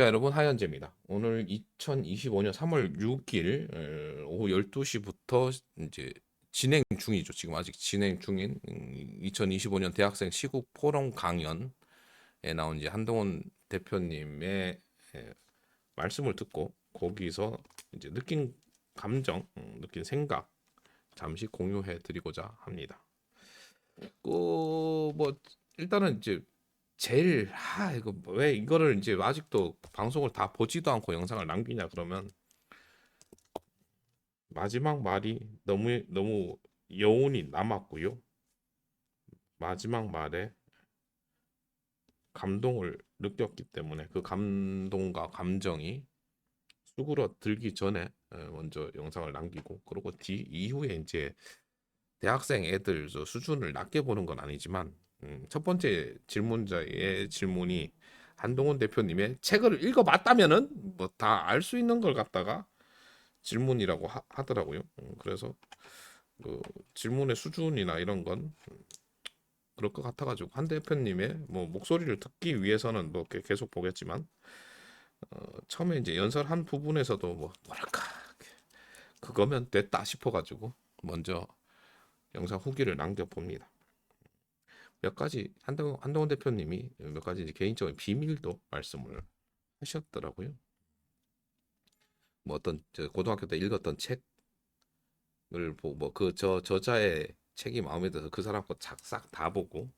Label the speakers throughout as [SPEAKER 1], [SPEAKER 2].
[SPEAKER 1] 자, 여러분 하현재입니다. 오늘 2025년 3월 6일 오후 12시부터 이제 진행 중이죠. 지금 아직 진행 중인 2025년 대학생 시국 포럼 강연에 나온 이제 한동훈 대표님의 말씀을 듣고 거기서 이제 느낀 감정, 느낀 생각 잠시 공유해 드리고자 합니다. 뭐 일단은 이제 제일 이거 왜 이거를 이제 아직도 방송을 다 보지도 않고 영상을 남기냐 그러면 마지막 말이 너무 너무 여운이 남았고요. 마지막 말에 감동을 느꼈기 때문에 그 감동과 감정이 수그러들기 전에 먼저 영상을 남기고, 그리고 뒤 이후에 이제 대학생 애들 저 수준을 낮게 보는 건 아니지만, 첫 번째 질문자의 질문이 한동훈 대표님의 책을 읽어봤다면은 뭐 다 알 수 있는 걸 갖다가 질문이라고 하더라고요. 그래서 그 질문의 수준이나 이런 건 그럴 것 같아가지고 한 대표님의 뭐 목소리를 듣기 위해서는 뭐 계속 보겠지만, 처음에 이제 연설한 부분에서도 뭐 뭐랄까 그거면 됐다 싶어가지고 먼저 영상 후기를 남겨봅니다. 몇 가지 한동훈 대표님이 몇 가지 이제 개인적인 비밀도 말씀을 하셨더라고요. 뭐 어떤 고등학교 때 읽었던 책을 보고 뭐 그 저자의 책이 마음에 들어서 그 사람 거 싹 다 보고,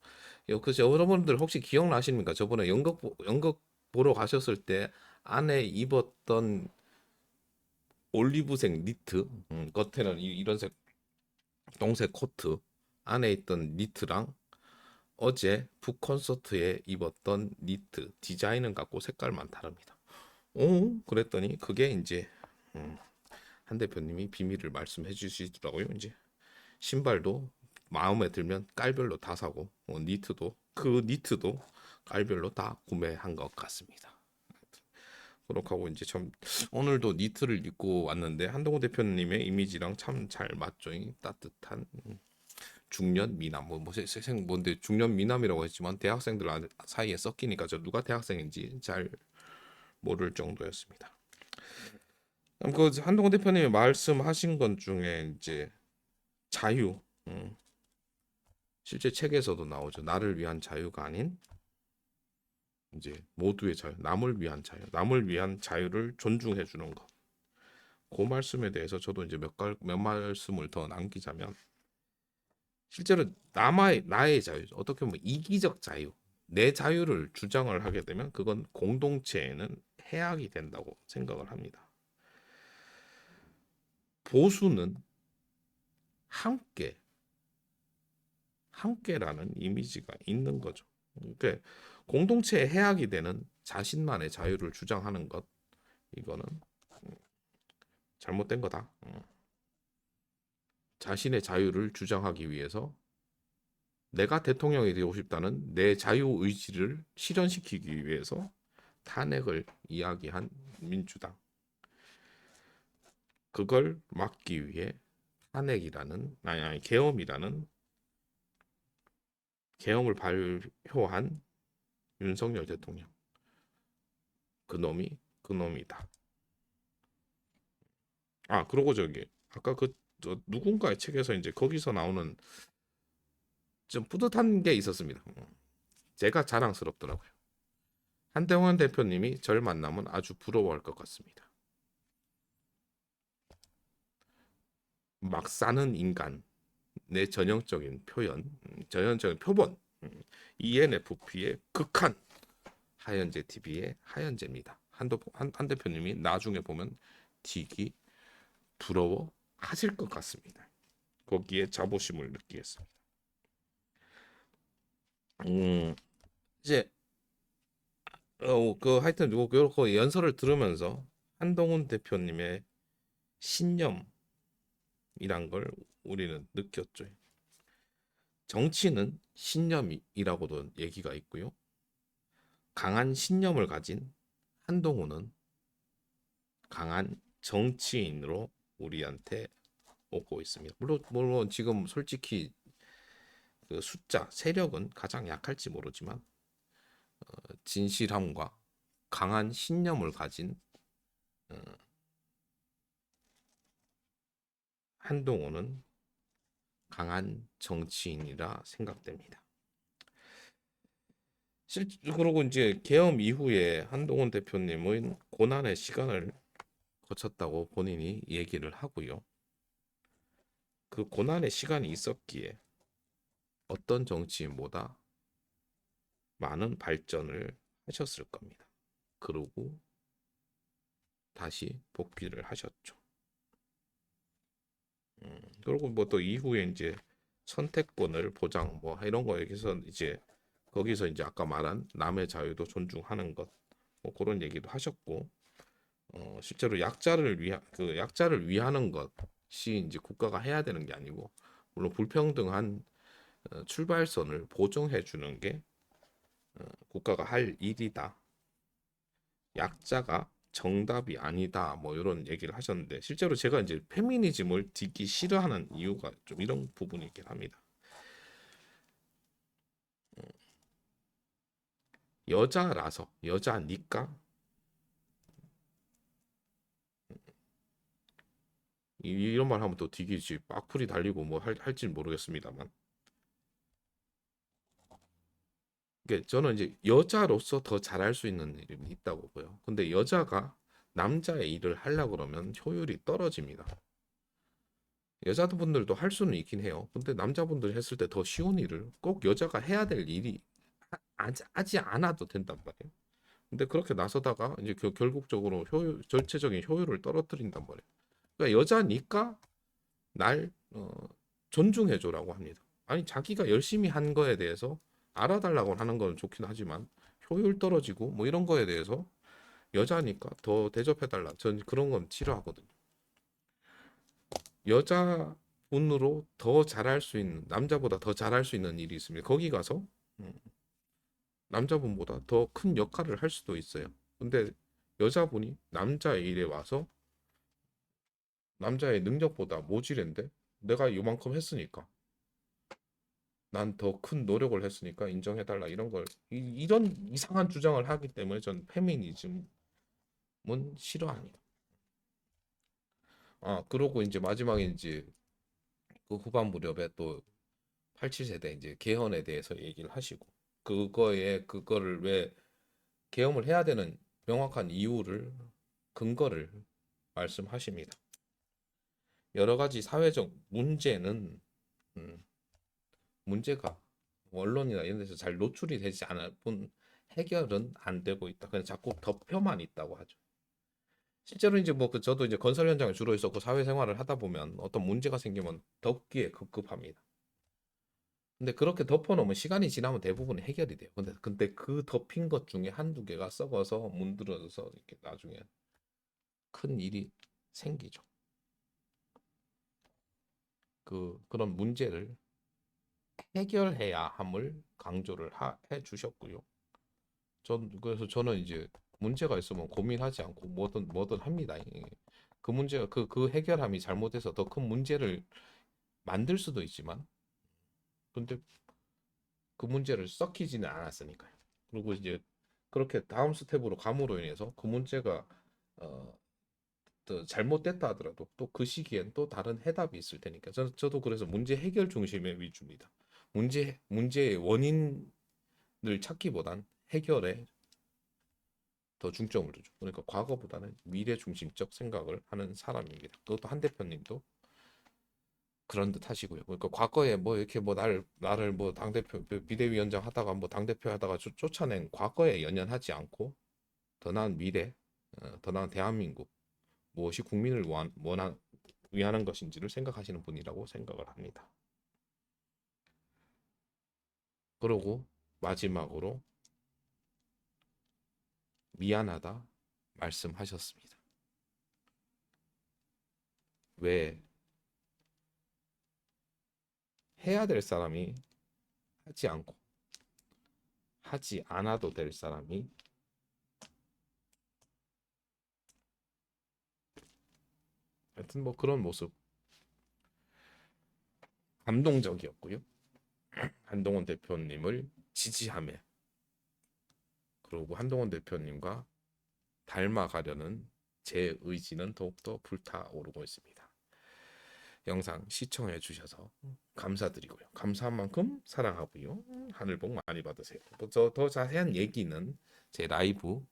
[SPEAKER 1] 그 여러분들 혹시 기억나십니까? 저번에 연극 보러 가셨을 때 안에 입었던 올리브색 니트, 겉에는 이런 색 동색 코트, 안에 있던 니트랑 어제 북 콘서트에 입었던 니트 디자인은 같고 색깔만 다릅니다. 오, 그랬더니 그게 이제 음, 한 대표님이 비밀을 말씀해 주시더라고요. 이제 신발도 마음에 들면 깔별로 다 사고, 니트도 깔별로 다 구매한 것 같습니다. 그렇게 하고 이제 참 오늘도 니트를 입고 왔는데 한동훈 대표님의 이미지랑 참 잘 맞죠. 이 따뜻한 중년 미남, 뭔데 중년 미남이라고 했지만 대학생들 사이에 섞이니까 저 누가 대학생인지 잘 모를 정도였습니다. 그 한동훈 대표님이 말씀하신 것 중에 이제 자유, 실제 책에서도 나오죠. 나를 위한 자유가 아닌 이제 모두의 자유, 남을 위한 자유, 남을 위한 자유를 존중해 주는 것. 그 말씀에 대해서 저도 이제 몇 말씀을 더 남기자면, 실제로 나의 자유, 어떻게 보면 이기적 자유, 내 자유를 주장을 하게 되면 그건 공동체에는 해악이 된다고 생각을 합니다. 보수는 함께, 함께라는 이미지가 있는 거죠. 그러니까 공동체에 해악이 되는 자신만의 자유를 주장하는 것, 이거는 잘못된 거다. 자신의 자유를 주장하기 위해서 내가 대통령이 되고 싶다는 내 자유 의지를 실현시키기 위해서 탄핵을 이야기한 민주당, 그걸 막기 위해 탄핵이라는 아니 계엄을 발효한 윤석열 대통령, 그놈이다. 그리고 저기 아까 누군가의 책에서 이제 거기서 나오는 좀 뿌듯한 게 있었습니다. 제가 자랑스럽더라고요. 한동훈 대표님이 절 만나면 아주 부러워할 것 같습니다. 막 사는 인간, 내 전형적인 표현, 전형적인 표본, ENFP의 극한 하현재 TV의 하현재입니다. 한 대표님이 나중에 보면 되게 부러워 하실 것 같습니다. 거기에 자부심을 느끼겠습니다. 음, 이제 그 하여튼 그 연설을 들으면서 한동훈 대표님의 신념이란 걸 우리는 느꼈죠. 정치는 신념이라고도 얘기가 있고요. 강한 신념을 가진 한동훈은 강한 정치인으로 우리한테 오고 있습니다. 물론 지금 솔직히 그 숫자, 세력은 가장 약할지 모르지만 진실함과 강한 신념을 가진 어, 한동훈은 강한 정치인이라 생각됩니다. 그리고 이제 계엄 이후에 한동훈 대표님은 고난의 시간을 거쳤다고 본인이 얘기를 하고요. 그 고난의 시간이 있었기에 어떤 정치인보다 많은 발전을 하셨을 겁니다. 그리고 다시 복귀를 하셨죠. 그리고 뭐 또 이후에 이제 선택권을 보장 뭐 이런 거에 대해서 이제 거기서 이제 아까 말한 남의 자유도 존중하는 것 뭐 그런 얘기도 하셨고 실제로 약자를 위하는 것이 이제 국가가 해야 되는 게 아니고 물론 불평등한 출발선을 보정해 주는 게 국가가 할 일이다. 약자가 정답이 아니다. 뭐 이런 얘기를 하셨는데 실제로 제가 이제 페미니즘을 듣기 싫어하는 이유가 좀 이런 부분이긴 합니다. 여자라서 여자니까 이런 말 하면 또 뒤기지 악플이 달리고 뭐 할지는 모르겠습니다만 저는 이제 여자로서 더 잘할 수 있는 일이 있다고 보여. 근데 여자가 남자의 일을 하려고 그러면 효율이 떨어집니다. 여자분들도 할 수는 있긴 해요. 근데 남자분들이 했을 때 더 쉬운 일을 꼭 여자가 해야 될 일이 하지 않아도 된단 말이에요. 근데 그렇게 나서다가 이제 결국적으로 전체적인 효율을 떨어뜨린단 말이에요. 그러니까 여자니까 날 존중해줘라고 합니다. 아니 자기가 열심히 한 거에 대해서 알아달라고 하는 건 좋긴 하지만 효율 떨어지고 뭐 이런 거에 대해서 여자니까 더 대접해달라. 전 그런 건 싫어하거든요. 여자분으로 더 잘할 수 있는 남자보다 더 잘할 수 있는 일이 있습니다. 거기 가서 음, 남자분보다 더 큰 역할을 할 수도 있어요. 근데 여자분이 남자의 일에 와서 남자의 능력보다 모질인데 내가 이만큼 했으니까 난 더 큰 노력을 했으니까 인정해달라 이런 걸 이런 이상한 주장을 하기 때문에 전 페미니즘은 싫어합니다. 아 그러고 이제 마지막에 이제 그 후반 무렵에 또 87세대 이제 개헌에 대해서 얘기를 하시고 그거를 왜 계엄을 해야 되는 명확한 이유를 근거를 말씀하십니다. 여러 가지 사회적 문제는 음, 문제가 언론이나 이런 데서 잘 노출이 되지 않을 뿐 해결은 안 되고 있다. 그냥 자꾸 덮여만 있다고 하죠. 실제로 이제 뭐 저도 이제 건설 현장에 주로 있었고 사회생활을 하다 보면 어떤 문제가 생기면 덮기에 급급합니다. 근데 그렇게 덮어놓으면 시간이 지나면 대부분 해결이 돼요. 근데 그 덮인 것 중에 한두 개가 썩어서 문드러져서 이렇게 나중에 큰 일이 생기죠. 그런 문제를 해결해야 함을 강조를 해 주셨고요. 그래서 저는 이제 문제가 있으면 고민하지 않고 뭐든 합니다. 예. 그 문제가 그 해결함이 잘못해서 더 큰 문제를 만들 수도 있지만, 근데 그 문제를 썩히지는 않았으니까요. 그리고 이제 그렇게 다음 스텝으로 감으로 인해서 그 문제가 어, 또 잘못됐다 하더라도 또 그 시기엔 또 다른 해답이 있을 테니까 저도 그래서 문제 해결 중심의 위주입니다. 문제의 원인을 찾기보단 해결에 더 중점을 두죠. 그러니까 과거보다는 미래 중심적 생각을 하는 사람입니다. 그것도 한 대표님도 그런 듯 하시고요. 그러니까 과거에 뭐 이렇게 뭐 나를 뭐 당대표 비대위원장 하다가 뭐 당대표 하다가 쫓아낸 과거에 연연하지 않고 더 나은 미래, 더 나은 대한민국 무엇이 국민을 위하는 것인지를 생각하시는 분이라고 생각을 합니다. 그러고 마지막으로 미안하다 말씀하셨습니다. 왜 해야 될 사람이 하지 않고 하지 않아도 될 사람이 하여튼 뭐 그런 모습 감동적이었고요. 한동훈 대표님을 지지하며 그리고 한동훈 대표님과 닮아가려는 제 의지는 더욱더 불타오르고 있습니다. 영상 시청해 주셔서 감사드리고요. 감사한 만큼 사랑하고요. 하늘 복 많이 받으세요. 더 자세한 얘기는 제 라이브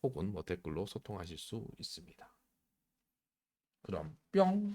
[SPEAKER 1] 혹은 뭐 댓글로 소통하실 수 있습니다. 그럼 뿅.